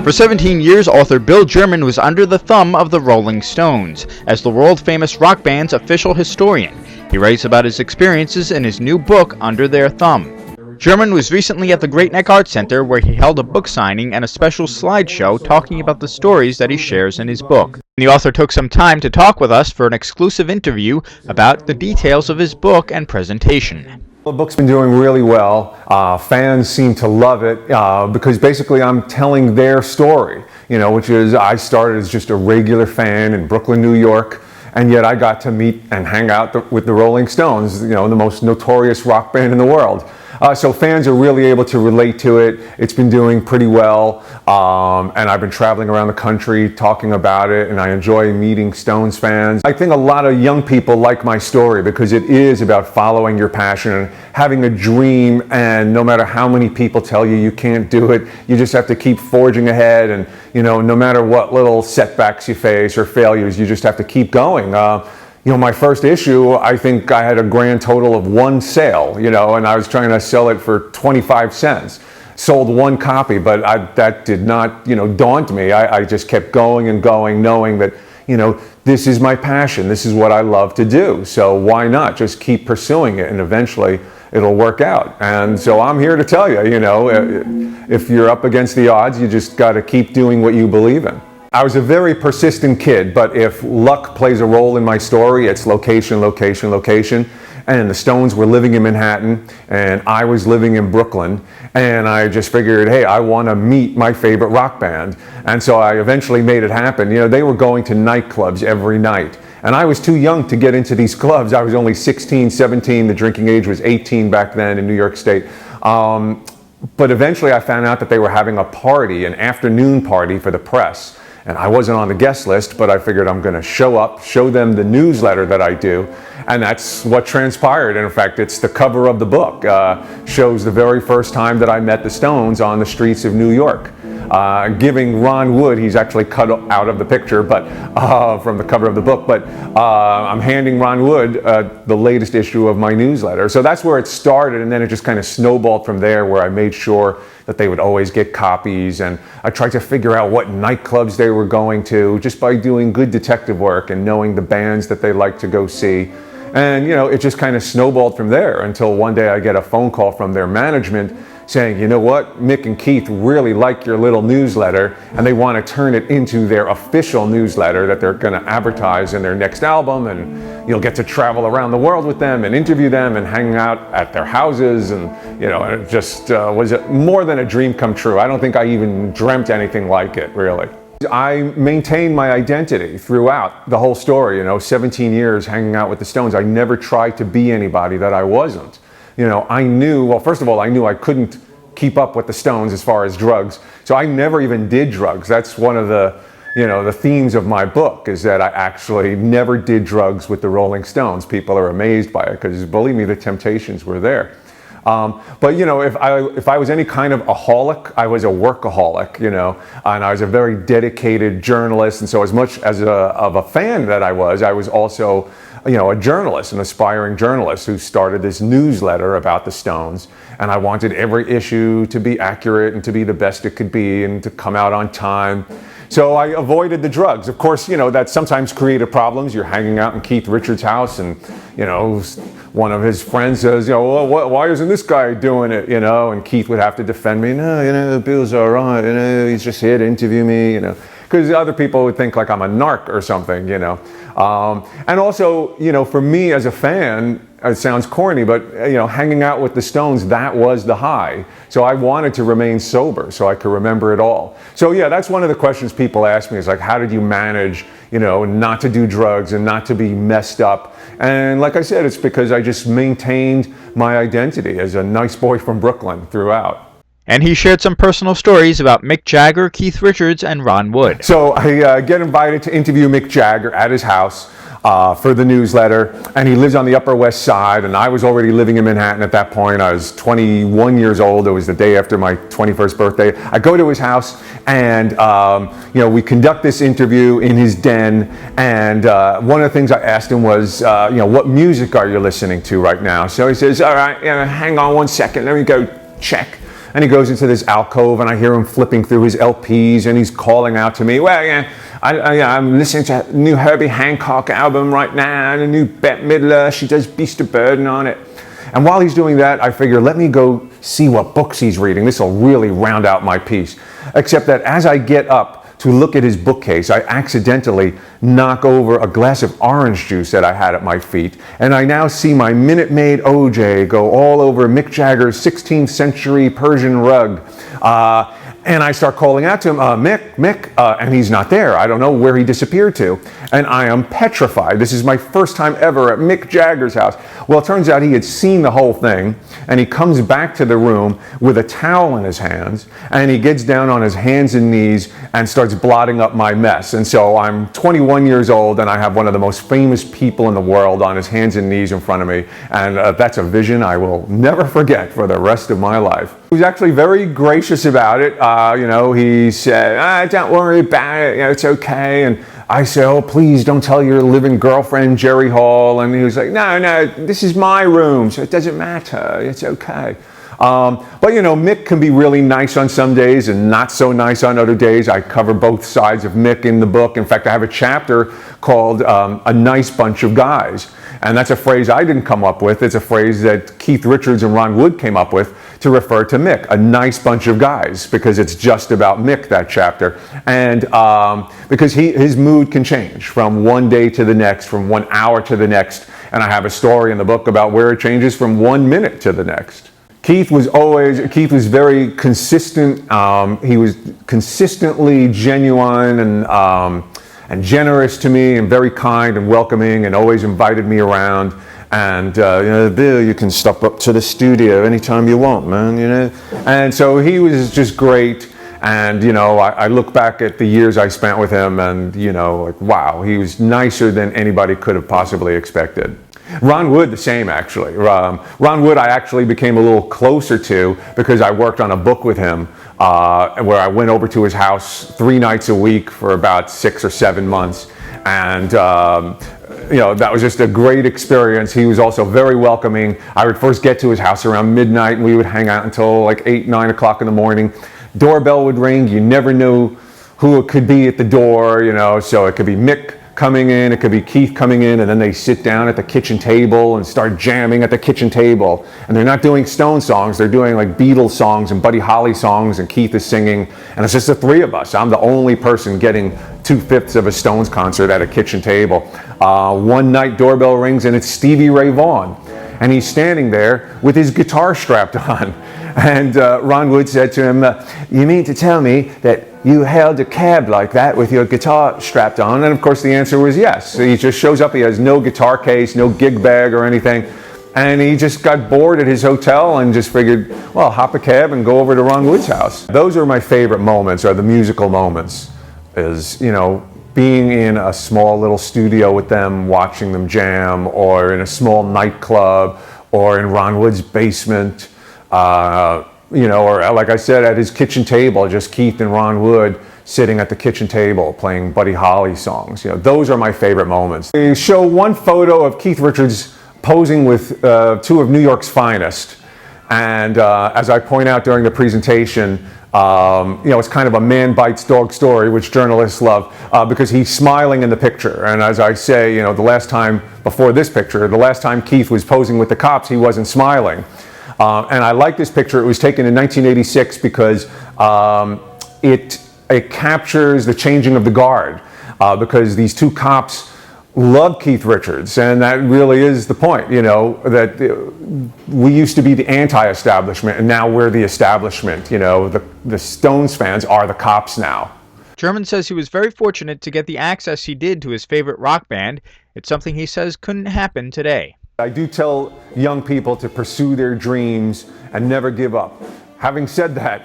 For 17 years, author Bill German was under the thumb of the Rolling Stones as the world-famous rock band's official historian. He writes about his experiences in his new book, Under Their Thumb. German was recently at the Great Neck Art Center where he held a book signing and a special slideshow talking about the stories that he shares in his book. The author took some time to talk with us for an exclusive interview about the details of his book and presentation. The book's been doing really well. Fans seem to love it because basically I'm telling their story, which is I started as just a regular fan in Brooklyn, New York, and yet I got to meet and hang out with the Rolling Stones, the most notorious rock band in the world. So fans are really able to relate to it. It's been doing pretty well, and I've been traveling around the country talking about it, and I enjoy meeting Stones fans. I think a lot of young people like my story because it is about following your passion and having a dream, and no matter how many people tell you you can't do it, you just have to keep forging ahead, and no matter what little setbacks you face or failures, you just have to keep going. My first issue, I think I had a grand total of one sale, and I was trying to sell it for 25 cents. Sold one copy, but that did not, daunt me. I just kept going and going, knowing that, this is my passion. This is what I love to do. So why not just keep pursuing it, and eventually it'll work out. And so I'm here to tell you, if you're up against the odds, you just got to keep doing what you believe in. I was a very persistent kid, but if luck plays a role in my story, it's location, location, location. And the Stones were living in Manhattan, and I was living in Brooklyn, and I just figured, hey, I want to meet my favorite rock band. And so I eventually made it happen. They were going to nightclubs every night, and I was too young to get into these clubs. I was only 16, 17. The drinking age was 18 back then in New York State. But eventually I found out that they were having a party, an afternoon party for the press. And I wasn't on the guest list, but I figured I'm going to show up, show them the newsletter that I do, and that's what transpired. And in fact, it's the cover of the book. Shows the very first time that I met the Stones on the streets of New York. Giving Ron Wood, he's actually cut out of the picture, but from the cover of the book, but I'm handing Ron Wood the latest issue of my newsletter. So that's where it started, and then it just kind of snowballed from there, where I made sure that they would always get copies, and I tried to figure out what nightclubs they were going to just by doing good detective work and knowing the bands that they like to go see. And it just kind of snowballed from there until one day I get a phone call from their management saying, you know what, Mick and Keith really like your little newsletter, and they want to turn it into their official newsletter that they're going to advertise in their next album, and you'll get to travel around the world with them and interview them and hang out at their houses, and it just was more than a dream come true. I don't think I even dreamt anything like it, really. I maintained my identity throughout the whole story, 17 years hanging out with the Stones. I never tried to be anybody that I wasn't. I knew, well, first of all, I knew I couldn't keep up with the Stones as far as drugs. So I never even did drugs. That's one of the, the themes of my book, is that I actually never did drugs with the Rolling Stones. People are amazed by it because, believe me, the temptations were there. But if I was any kind of aholic, I was a workaholic, and I was a very dedicated journalist. And so as much as of a fan that I was also a journalist, an aspiring journalist who started this newsletter about the Stones, and I wanted every issue to be accurate and to be the best it could be and to come out on time. So I avoided the drugs. Of course, that sometimes created problems. You're hanging out in Keith Richards' house, and one of his friends says, well, why isn't this guy doing it? And Keith would have to defend me. No, Bill's all right. He's just here to interview me. Because other people would think like I'm a narc or something, And also, for me as a fan, it sounds corny, but hanging out with the Stones, that was the high. So I wanted to remain sober so I could remember it all. So yeah, that's one of the questions people ask me, is like, how did you manage, not to do drugs and not to be messed up? And like I said, it's because I just maintained my identity as a nice boy from Brooklyn throughout. And he shared some personal stories about Mick Jagger, Keith Richards, and Ron Wood. So I get invited to interview Mick Jagger at his house for the newsletter, and he lives on the Upper West Side, and I was already living in Manhattan at that point. I was 21 years old. It was the day after my 21st birthday. I go to his house, and we conduct this interview in his den, and one of the things I asked him was, what music are you listening to right now? So he says, all right, hang on one second, let me go check. And he goes into this alcove, and I hear him flipping through his LPs, and he's calling out to me, well, yeah, I'm listening to a new Herbie Hancock album right now, and a new Bette Midler, she does Beast of Burden on it. And while he's doing that, I figure, let me go see what books he's reading. This will really round out my piece. Except that as I get up to look at his bookcase, I accidentally knock over a glass of orange juice that I had at my feet, and I now see my Minute Maid OJ go all over Mick Jagger's 16th century Persian rug. And I start calling out to him, Mick, and he's not there. I don't know where he disappeared to. And I am petrified. This is my first time ever at Mick Jagger's house. Well, it turns out he had seen the whole thing, and he comes back to the room with a towel in his hands, and he gets down on his hands and knees and starts blotting up my mess. And so I'm 21 years old, and I have one of the most famous people in the world on his hands and knees in front of me, and that's a vision I will never forget for the rest of my life. He was actually very gracious about it. He said, don't worry about it, it's okay. And I said, oh, please don't tell your living girlfriend, Jerry Hall. And he was like, no, this is my room, so it doesn't matter, it's okay. But Mick can be really nice on some days and not so nice on other days. I cover both sides of Mick in the book. In fact, I have a chapter called A Nice Bunch of Guys. And that's a phrase I didn't come up with. It's a phrase that Keith Richards and Ron Wood came up with to refer to Mick, a nice bunch of guys, because it's just about Mick, that chapter. And because his mood can change from one day to the next, from 1 hour to the next. And I have a story in the book about where it changes from 1 minute to the next. Keith was very consistent. He was consistently genuine and generous to me, and very kind and welcoming, and always invited me around. And Bill, you can stop up to the studio anytime you want, man. And so he was just great. And I look back at the years I spent with him, and wow, he was nicer than anybody could have possibly expected. Ron Wood, the same, actually. Ron Wood I actually became a little closer to because I worked on a book with him where I went over to his house 3 nights a week for about 6 or 7 months. And that was just a great experience. He was also very welcoming. I would first get to his house around midnight, and we would hang out until like 8, 9 o'clock in the morning. Doorbell would ring. You never knew who it could be at the door, so it could be Mick coming in, it could be Keith coming in, and then they sit down at the kitchen table and start jamming at the kitchen table. And they're not doing Stone songs, they're doing like Beatles songs and Buddy Holly songs, and Keith is singing, and it's just the 3 of us. I'm the only person getting 2/5 of a Stones concert at a kitchen table. One night, doorbell rings, and it's Stevie Ray Vaughan. And he's standing there with his guitar strapped on. And Ron Wood said to him, you mean to tell me that you hailed a cab like that with your guitar strapped on? And of course the answer was yes. So he just shows up, he has no guitar case, no gig bag or anything. And he just got bored at his hotel and just figured, well, hop a cab and go over to Ron Wood's house. Those are my favorite moments, are the musical moments. Is, being in a small little studio with them, watching them jam, or in a small nightclub, or in Ron Wood's basement, or like I said, at his kitchen table, just Keith and Ron Wood sitting at the kitchen table playing Buddy Holly songs. Those are my favorite moments. They show one photo of Keith Richards posing with 2 of New York's finest. And as I point out during the presentation, it's kind of a man bites dog story, which journalists love, because he's smiling in the picture. And as I say, the last time Keith was posing with the cops, he wasn't smiling. And I like this picture. It was taken in 1986 because it captures the changing of the guard, because these 2 cops love Keith Richards, and that really is the point, that we used to be the anti-establishment, and now we're the establishment. The Stones fans are the cops now. German says he was very fortunate to get the access he did to his favorite rock band. It's something he says couldn't happen today. I do tell young people to pursue their dreams and never give up. Having said that,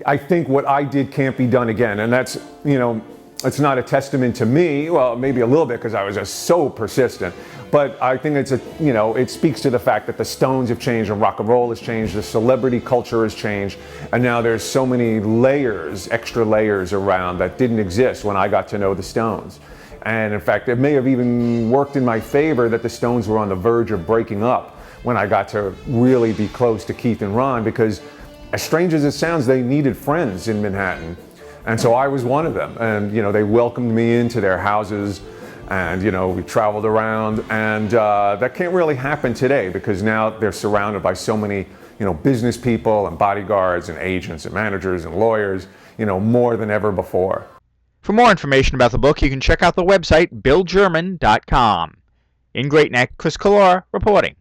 I think what I did can't be done again, and that's, it's not a testament to me, well, maybe a little bit because I was just so persistent, but I think it speaks to the fact that the Stones have changed and rock and roll has changed, the celebrity culture has changed, and now there's so many layers, extra layers around that didn't exist when I got to know the Stones. And in fact, it may have even worked in my favor that the Stones were on the verge of breaking up when I got to really be close to Keith and Ron, because as strange as it sounds, they needed friends in Manhattan. And so I was one of them. And, they welcomed me into their houses. And, we traveled around. And that can't really happen today because now they're surrounded by so many, business people and bodyguards and agents and managers and lawyers, more than ever before. For more information about the book, you can check out the website BillGerman.com. In Great Neck, Chris Collora reporting.